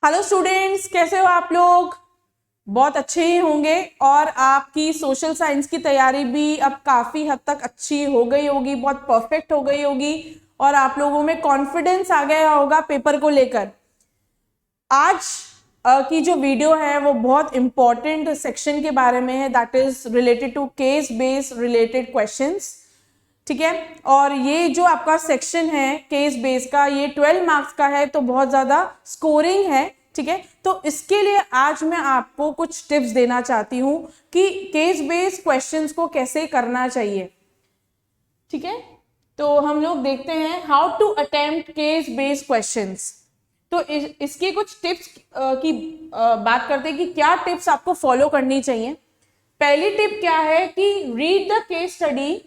Hello students, कैसे हो आप लोग? बहुत अच्छे ही होंगे। और आपकी सोशल साइंस की तैयारी भी अब काफ़ी हद तक अच्छी हो गई होगी, बहुत परफेक्ट हो गई होगी और आप लोगों में कॉन्फिडेंस आ गया होगा पेपर को लेकर। आज की जो वीडियो है वो बहुत इंपॉर्टेंट सेक्शन के बारे में है, that is related to case based related questions. ठीक है, और ये जो आपका सेक्शन है केस बेस का, ये 12 मार्क्स का है, तो बहुत ज़्यादा स्कोरिंग है। ठीक है, तो इसके लिए आज मैं आपको कुछ टिप्स देना चाहती हूँ कि केस बेस्ड क्वेश्चंस को कैसे करना चाहिए। ठीक है, तो हम लोग देखते हैं how to attempt case based questions. तो इसके कुछ टिप्स की बात करते हैं कि क्या टिप्स आपको फॉलो करनी चाहिए। पहली टिप क्या है कि read the case study,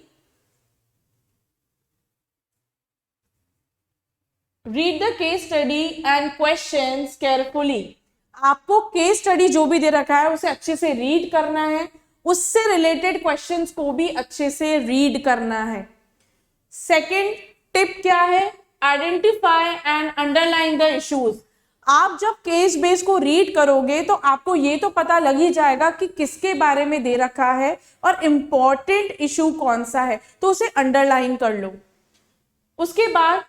read the case study and questions carefully. आपको केस स्टडी जो भी दे रखा है उसे अच्छे से रीड करना है, उससे रिलेटेड क्वेश्चंस को भी अच्छे से रीड करना है। सेकंड टिप क्या है? Identify and underline the issues. आप जब केस बेस को रीड करोगे तो आपको ये तो पता लग ही जाएगा कि किसके बारे में दे रखा है और इंपॉर्टेंट इशू कौन सा है, तो उसे अंडरलाइन कर लो। उसके बाद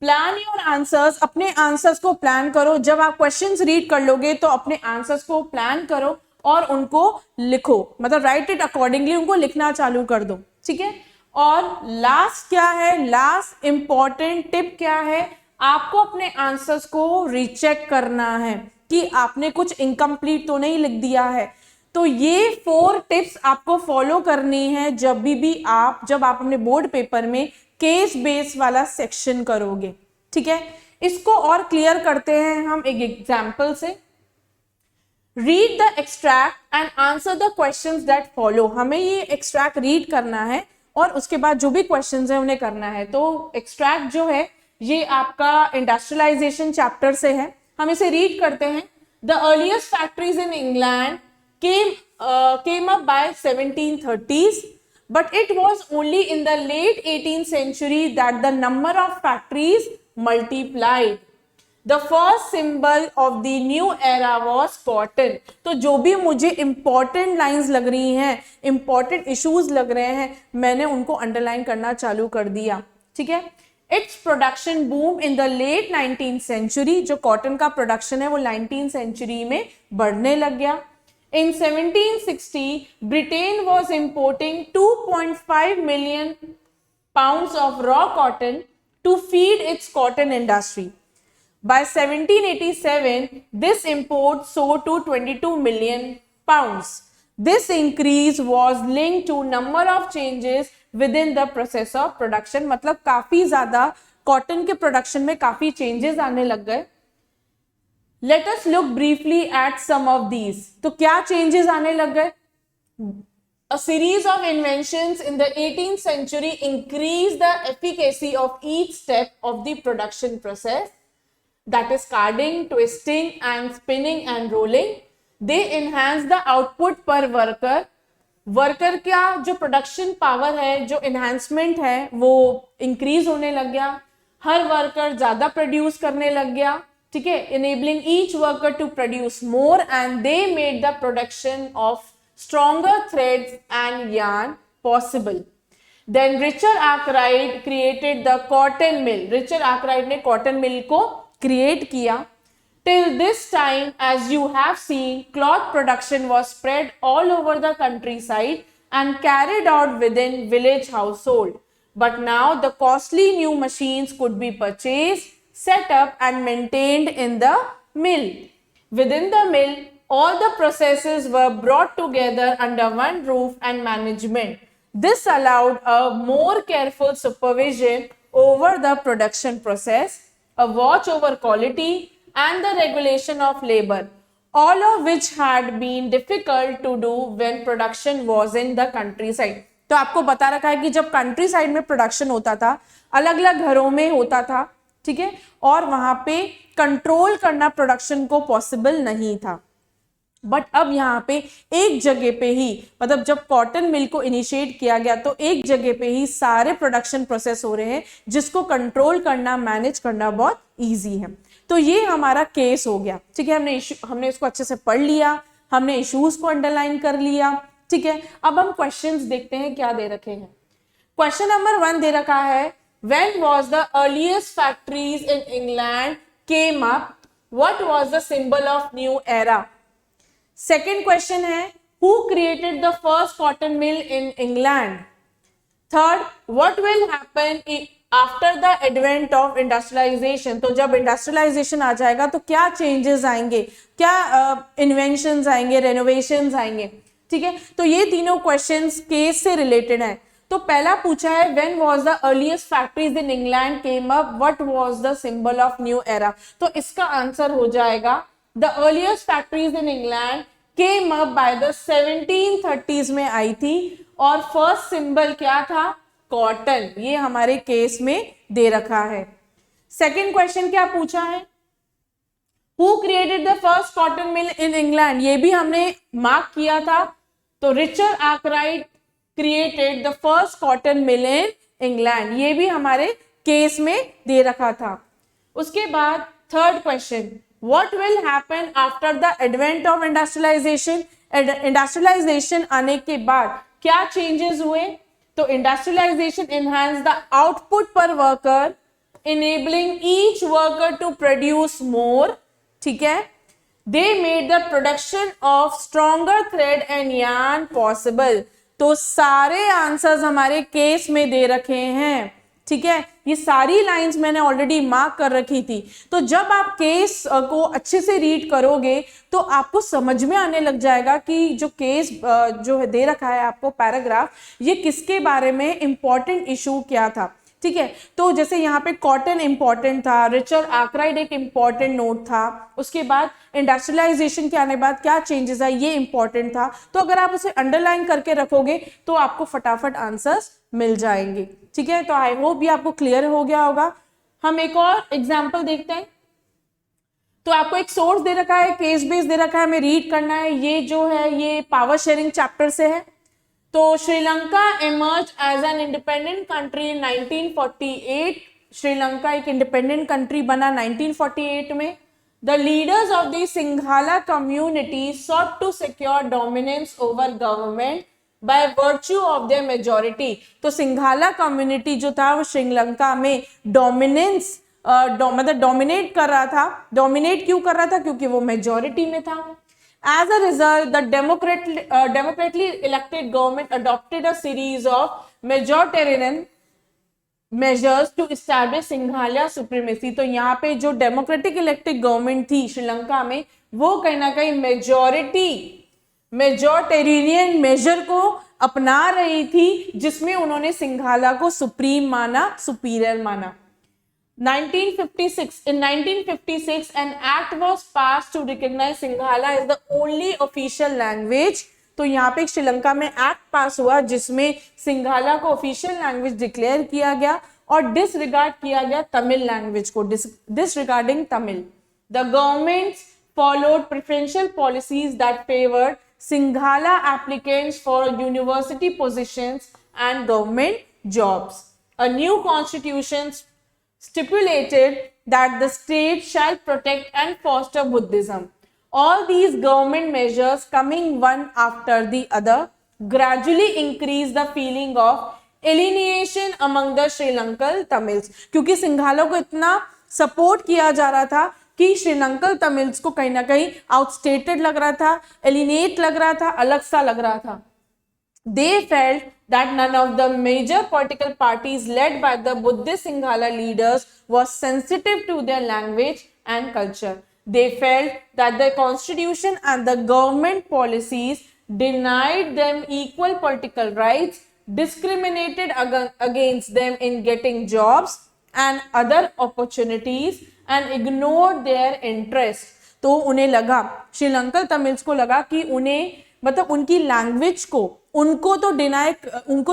प्लान योर आंसर्स, अपने आंसर्स को प्लान करो। जब आप क्वेश्चंस रीड कर लोगे तो अपने आंसर्स को प्लान करो और उनको लिखो, मतलब राइट इट अकॉर्डिंगली, उनको लिखना चालू कर दो। ठीक है, और लास्ट क्या है, लास्ट इंपॉर्टेंट टिप क्या है, आपको अपने आंसर्स को रीचेक करना है कि आपने कुछ इनकम्प्लीट तो नहीं लिख दिया है। तो ये 4 टिप्स आपको फॉलो करनी है जब आप अपने बोर्ड पेपर में केस बेस वाला सेक्शन करोगे। ठीक है, इसको और क्लियर करते हैं हम एक एग्जाम्पल से। Read the extract and answer the questions that follow. हमें ये एक्सट्रैक्ट रीड करना है और उसके बाद जो भी क्वेश्चंस है उन्हें करना है। तो एक्सट्रैक्ट जो है ये आपका इंडस्ट्रियलाइजेशन चैप्टर से है, हम इसे रीड करते हैं। The earliest factories in England came up by 1730s, but it was only in the late 18th century that the number of factories multiplied. The first symbol of the new era was cotton. तो जो भी मुझे important lines लग रही हैं, important issues लग रहे हैं, मैंने उनको underline करना चालू कर दिया। ठीक है, Its production boom in the late 19th century, जो cotton का production है वो 19th century में बढ़ने लग गया। In 1760, Britain was importing 2.5 million pounds of raw cotton to feed its cotton industry. By 1787, this import soared to 22 million pounds. This increase was linked to number of changes within the process of production. मतलब काफी ज्यादा cotton के production में काफी changes आने लग गए। Let us look briefly at some of these. तो क्या चेंजेस आने लग गए? A series of inventions in the 18th century increased the efficacy of each step of the production process, that is carding, twisting and spinning and rolling. They enhance the output per worker. Worker का जो production power है, जो enhancement है, वो increase होने लग गया। हर worker ज्यादा प्रोड्यूस करने लग गया। ठीक है, enabling each worker to produce more, and they made the production of stronger threads and yarn possible. Then Richard Arkwright created the cotton mill. Richard Arkwright ने cotton mill को create किया। Till this time, as you have seen, cloth production was spread all over the countryside and carried out within village household. But now the costly new machines could be purchased, set up and maintained in the mill. Within the mill, all the processes were brought together under one roof and management. This allowed a more careful supervision over the production process, a watch over quality, and the regulation of labor, all of which had been difficult to do when production was in the countryside. तो आपको बता रखा है कि जब country side में production होता था, अलग अलग घरों में होता था। ठीक है, और वहां पे कंट्रोल करना प्रोडक्शन को पॉसिबल नहीं था। बट अब यहाँ पे एक जगह पे ही, मतलब जब कॉटन मिल को इनिशिएट किया गया तो एक जगह पे ही सारे प्रोडक्शन प्रोसेस हो रहे हैं, जिसको कंट्रोल करना, मैनेज करना बहुत इजी है। तो ये हमारा केस हो गया, ठीक है। हमने इसको अच्छे से पढ़ लिया, हमने इश्यूज को अंडरलाइन कर लिया, ठीक है। अब हम क्वेश्चंस देखते हैं क्या दे रखे हैं। क्वेश्चन नंबर 1 दे रखा है, when was the earliest factories in England came up, what was the symbol of new era. Second question है, who created the first cotton mill in England. Third, what will happen after the advent of industrialisation. तो जब industrialisation आ जाएगा तो क्या changes आएंगे, क्या inventions आएंगे, renovations आएंगे, ठीक है। तो ये तीनों क्वेश्चंस केस से रिलेटेड है। तो पहला पूछा है, when was the earliest factories in England came up, what was the symbol of new era. तो इसका आंसर हो जाएगा, the earliest factories in England came up by the 1730s में आई थी, और फर्स्ट सिंबल क्या था, कॉटन। ये हमारे केस में दे रखा है। सेकंड क्वेश्चन क्या पूछा है, who created the first cotton mill in England. ये भी हमने मार्क किया था। तो Richard Arkwright created the first cotton mill in England, ये भी हमारे केस में दे रखा था। उसके बाद third question, what will happen after the advent of industrialisation. Industrialisation आने के बाद क्या चेंजेस हुए। तो industrialisation enhance the output per worker, enabling each worker to produce more, ठीक है। They made the production of stronger thread and yarn possible। तो सारे आंसर्स हमारे केस में दे रखे हैं, ठीक है। ये सारी लाइंस मैंने ऑलरेडी मार्क कर रखी थी। तो जब आप केस को अच्छे से रीड करोगे तो आपको समझ में आने लग जाएगा कि जो केस जो है दे रखा है आपको पैराग्राफ, ये किसके बारे में इंपॉर्टेंट इशू क्या था, ठीक है। तो जैसे यहाँ पे कॉटन इंपॉर्टेंट था, रिचर्ड आर्कराइट एक इंपॉर्टेंट नोट था, उसके बाद इंडस्ट्रियलाइजेशन के आने बाद क्या चेंजेस आए ये इंपॉर्टेंट था। तो अगर आप उसे अंडरलाइन करके रखोगे तो आपको फटाफट आंसर्स मिल जाएंगे, ठीक है। तो आई होप ये आपको क्लियर हो गया होगा। हम एक और एग्जाम्पल देखते हैं। तो आपको एक सोर्स दे रखा है, केस बेस दे रखा है, हमें रीड करना है। ये जो है ये पावर शेयरिंग चैप्टर से है। तो Sri Lanka emerged as an independent country in 1948। Sri Lanka एक इंडिपेंडेंट कंट्री बना 1948 में। The leaders of the Sinhala community sought to secure dominance over government by virtue of their majority। तो सिंघाला कम्युनिटी जो था वो श्रीलंका में डोमिनेंस मतलब डोमिनेट कर रहा था। डोमिनेट क्यों कर रहा था, क्योंकि वो मेजोरिटी में था। As a result, the democratically elected government adopted a series of majoritarian measures to establish Sinhala supremacy। तो यहाँ पे जो डेमोक्रेटिक इलेक्टेड गवर्नमेंट थी श्रीलंका में, वो कहीं ना कहीं मेजोरिटेरियन मेजर को अपना रही थी, जिसमें उन्होंने सिंघाला को सुप्रीम माना, सुपीरियर माना। 1956 In 1956 an act was passed to recognize Sinhala as the only official language। तो यहाँ पे श्रीलंका में एक्ट पास हुआ जिसमें सिंघाला को ऑफिशियल लैंग्वेज डिक्लेयर किया गया और डिसरिगार्ड किया गया तमिल लैंग्वेज को, disregarding Tamil. The government followed preferential policies that favored Sinhala applicants for university positions and government jobs। A new constitution stipulated that the state shall protect and foster Buddhism। All these government measures, coming one after the other, gradually increased the feeling of alienation among the Sri Lankan Tamils। क्योंकि सिंघालों को इतना support किया जा रहा था कि Sri Lankan Tamils को कहीं ना कहीं आउटस्टेटेड लग रहा था, एलिनेट लग रहा था, अलग सा लग रहा था। They felt that none of the major political parties led by the Buddhist Sinhala leaders was sensitive to their language and culture। They felt that the constitution and the government policies denied them equal political rights, discriminated against them in getting jobs and other opportunities, and ignored their interests। तो उन्हें लगा, Sri Lankan Tamils को लगा कि उन्हें मतलब उनकी language को उनको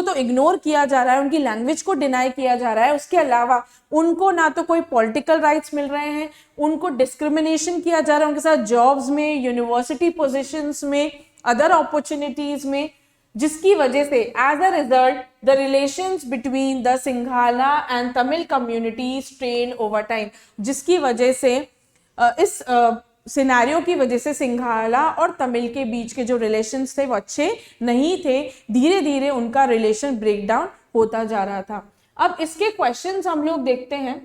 तो इग्नोर किया जा रहा है, उनकी लैंग्वेज को डिनाई किया जा रहा है। उसके अलावा उनको ना तो कोई पॉलिटिकल राइट्स मिल रहे हैं, उनको डिस्क्रिमिनेशन किया जा रहा है उनके साथ जॉब्स में, यूनिवर्सिटी पोजीशंस में, अदर अपॉर्चुनिटीज में, जिसकी वजह से as a result the relations between the Sinhala and Tamil community strain over time, जिसकी वजह से इस सिनेरियो की वजह से सिंघाला और तमिल के बीच के जो रिलेशंस थे वो अच्छे नहीं थे, धीरे धीरे उनका रिलेशन ब्रेकडाउन होता जा रहा था। अब इसके क्वेश्चंस हम लोग देखते हैं।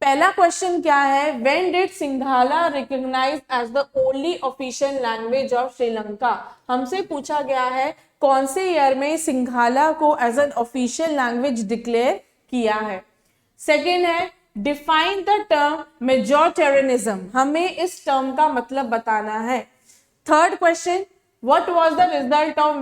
पहला क्वेश्चन क्या है, when did Sinhala recognise as the only official language of Sri Lanka. हमसे पूछा गया है कौन से ईयर में सिंघाला को as an official language declare किया है। सेकेंड है, डिफाइन द टर्म मेजॉरिटेरियनिज्म, हमें इस टर्म का मतलब बताना है। Third question, What was the result of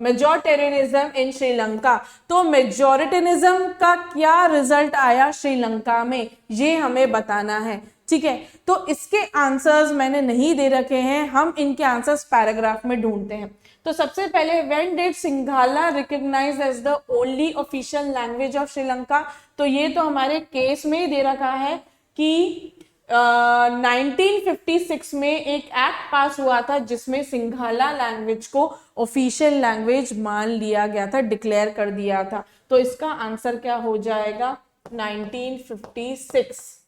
majoritarianism in Sri Lanka, तो मेजॉरिटेरियनिज्म का क्या रिजल्ट आया श्रीलंका में, ये हमें बताना है। ठीक है, तो इसके आंसर्स मैंने नहीं दे रखे हैं, हम इनके आंसर्स पैराग्राफ में ढूंढते हैं। तो सबसे पहले, when did Sinhala recognise as the only official language of Sri Lanka, तो ये तो हमारे केस में ही दे रखा है कि 1956 में एक एक्ट पास हुआ था जिसमें सिंघाला लैंग्वेज को ऑफिशियल लैंग्वेज मान लिया गया था, डिक्लेयर कर दिया था। तो इसका आंसर क्या हो जाएगा, 1956।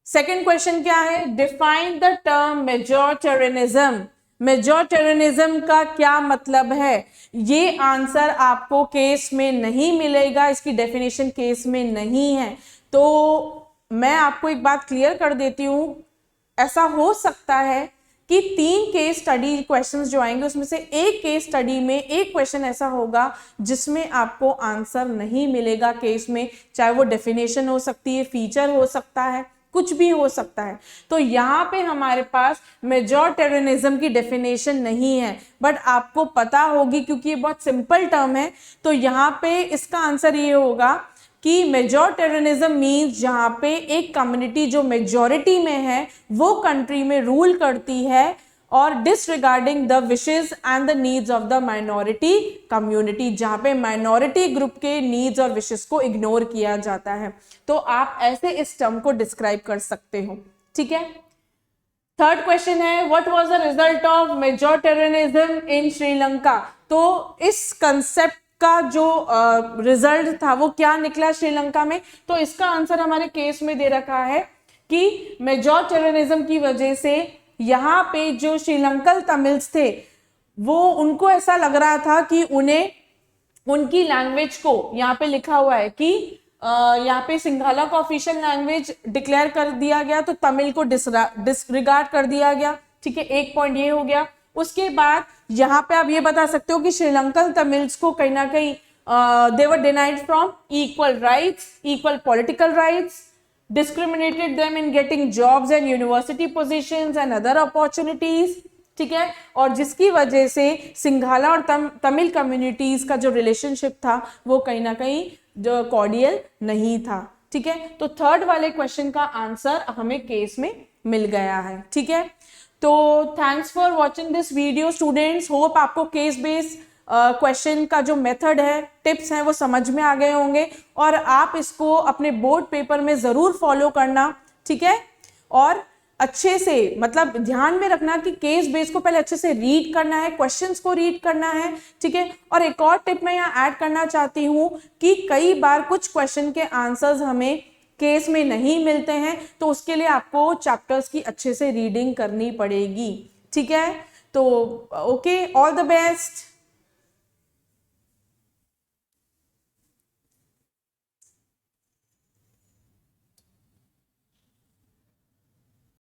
सेकेंड क्वेश्चन क्या है, define the term majoritarianism, majoritarianism का क्या मतलब है। ये आंसर आपको केस में नहीं मिलेगा, इसकी डेफिनेशन केस में नहीं है। तो मैं आपको एक बात क्लियर कर देती हूँ, ऐसा हो सकता है कि 3 केस स्टडी क्वेश्चंस जो आएंगे उसमें से एक केस स्टडी में एक क्वेश्चन ऐसा होगा जिसमें आपको आंसर नहीं मिलेगा केस में, चाहे वो डेफिनेशन हो सकती है, फीचर हो सकता है, कुछ भी हो सकता है। तो यहाँ पे हमारे पास मेजॉरिटेरियनिज्म की डेफिनेशन नहीं है, बट आपको पता होगी क्योंकि ये बहुत सिंपल टर्म है। तो यहाँ पे इसका आंसर ये होगा कि मेजॉरिटेरियनिज्म मीन्स जहाँ पे एक कम्युनिटी जो मेजॉरिटी में है वो कंट्री में रूल करती है और disregarding the wishes and the needs of the minority community, जहाँ पे माइनॉरिटी ग्रुप के नीड्स और विशेस को इग्नोर किया जाता है। तो आप ऐसे इस टर्म को डिस्क्राइब कर सकते हो। ठीक है, थर्ड क्वेश्चन है, what was the result of majoritarianism in Sri Lanka, तो इस कंसेप्ट का जो रिजल्ट था वो क्या निकला श्रीलंका में। तो इसका आंसर हमारे केस में दे रखा है कि मेजॉरिटेरियनिज्म की वजह से यहाँ पे जो श्रीलंकन तमिल्स थे वो उनको ऐसा लग रहा था कि उन्हें उनकी लैंग्वेज को, यहाँ पे लिखा हुआ है कि यहाँ पे सिंघाला को ऑफिशियल लैंग्वेज डिक्लेयर कर दिया गया तो तमिल को डिसरिगार्ड कर दिया गया। ठीक है, एक पॉइंट ये हो गया। उसके बाद यहाँ पे आप ये बता सकते हो कि श्रीलंकन तमिल्स को कहीं ना कहीं they were denied from equal rights, equal political rights, discriminated them in getting jobs and university positions and other opportunities. ठीक है, और जिसकी वजह से सिंघाला और तमिल कम्युनिटीज का जो रिलेशनशिप था वो कहीं ना कहीं जो कॉर्डियल नहीं था। ठीक है, तो थर्ड वाले क्वेश्चन का आंसर हमें केस में मिल गया है। ठीक है, तो thanks for watching this video students, hope आपको केस बेस्ड क्वेश्चन का जो मेथड है, टिप्स हैं, वो समझ में आ गए होंगे और आप इसको अपने बोर्ड पेपर में ज़रूर फॉलो करना। ठीक है, और अच्छे से मतलब ध्यान में रखना कि केस बेस को पहले अच्छे से रीड करना है, क्वेश्चंस को रीड करना है। ठीक है, और एक और टिप मैं यहाँ ऐड करना चाहती हूँ कि कई बार कुछ क्वेश्चन के आंसर्स हमें केस में नहीं मिलते हैं, तो उसके लिए आपको चैप्टर्स की अच्छे से रीडिंग करनी पड़ेगी। ठीक है, तो ओके, ऑल द बेस्ट।